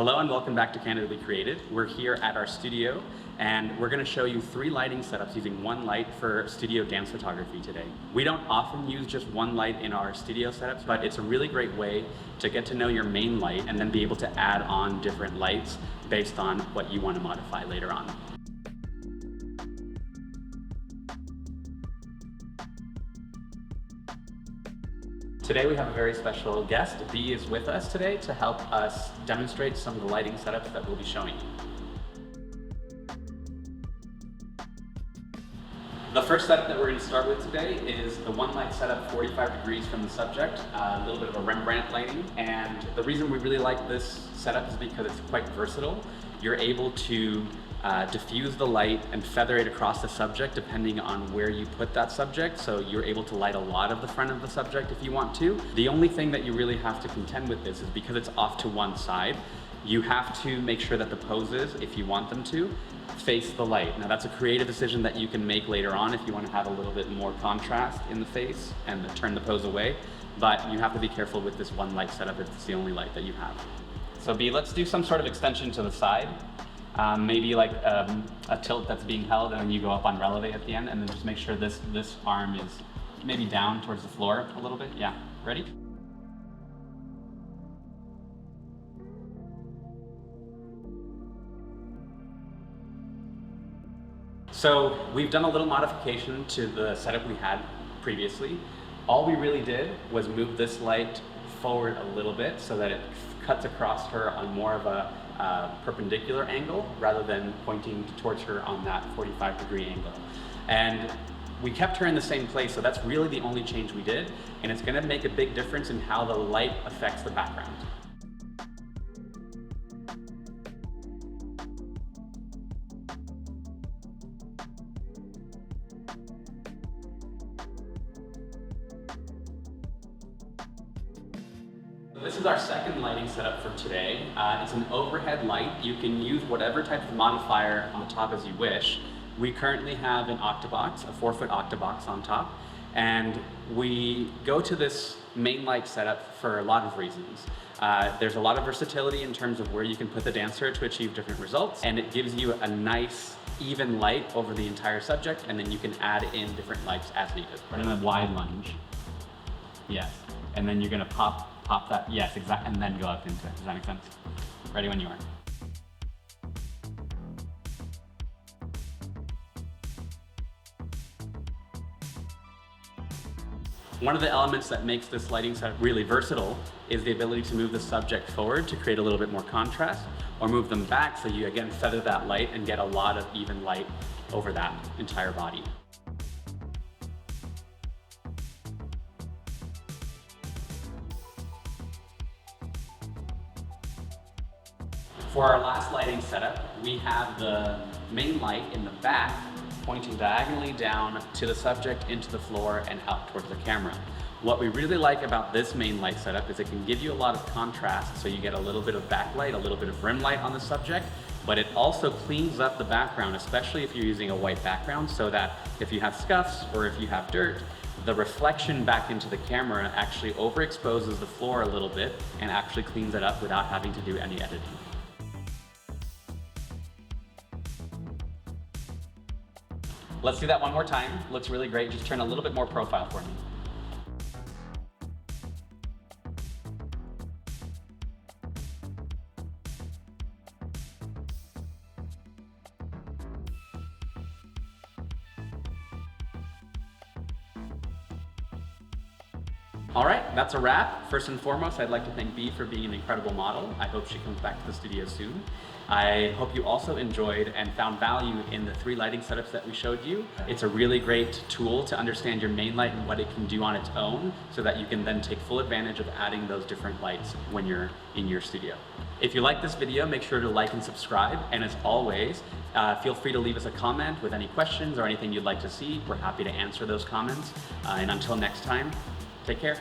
Hello and welcome back to Candidly Created. We're here at our studio and we're going to show you 3 lighting setups using one light for studio dance photography today. We don't often use just one light in our studio setups, but it's a really great way to get to know your main light and then be able to add on different lights based on what you want to modify later on. Today we have a very special guest. Bea is with us today to help us demonstrate some of the lighting setups that we'll be showing you. The first setup that we're going to start with today is the one light setup 45 degrees from the subject, a little bit of a Rembrandt lighting. And the reason we really like this setup is because it's quite versatile. You're able to diffuse the light and feather it across the subject depending on where you put that subject. So you're able to light a lot of the front of the subject if you want to. The only thing that you really have to contend with this is because it's off to one side, you have to make sure that the poses, if you want them to, face the light. Now that's a creative decision that you can make later on if you want to have a little bit more contrast in the face and turn the pose away. But you have to be careful with this one light setup if it's the only light that you have. So Bea, let's do some sort of extension to the side. Maybe like a tilt that's being held and then you go up on releve at the end, and then just make sure this arm is maybe down towards the floor a little bit. Yeah, ready? So we've done a little modification to the setup we had previously. All we really did was move this light forward a little bit so that it cuts across her on more of a perpendicular angle rather than pointing towards her on that 45-degree angle. And we kept her in the same place, so that's really the only change we did, and it's going to make a big difference in how the light affects the background. This is our second lighting setup for today. It's an overhead light. You can use whatever type of modifier on the top as you wish. We currently have an octabox, a 4-foot octabox on top, and we go to this main light setup for a lot of reasons. There's a lot of versatility in terms of where you can put the dancer to achieve different results, and it gives you a nice even light over the entire subject, and then you can add in different lights as needed. We're in a wide lunge. Yes, and then you're gonna pop that, yes, exactly, and then go up into it. Does that make sense? Ready when you are. One of the elements that makes this lighting set really versatile is the ability to move the subject forward to create a little bit more contrast, or move them back so you again feather that light and get a lot of even light over that entire body. For our last lighting setup, we have the main light in the back pointing diagonally down to the subject, into the floor, and out towards the camera. What we really like about this main light setup is it can give you a lot of contrast, so you get a little bit of backlight, a little bit of rim light on the subject, but it also cleans up the background, especially if you're using a white background, so that if you have scuffs or if you have dirt, the reflection back into the camera actually overexposes the floor a little bit and actually cleans it up without having to do any editing. Let's do that one more time. Looks really great. Just turn a little bit more profile for me. All right, that's a wrap. First and foremost, I'd like to thank Bea for being an incredible model. I hope she comes back to the studio soon. I hope you also enjoyed and found value in the 3 lighting setups that we showed you. It's a really great tool to understand your main light and what it can do on its own, so that you can then take full advantage of adding those different lights when you're in your studio. If you like this video, make sure to like and subscribe. And as always, feel free to leave us a comment with any questions or anything you'd like to see. We're happy to answer those comments. And until next time, take care.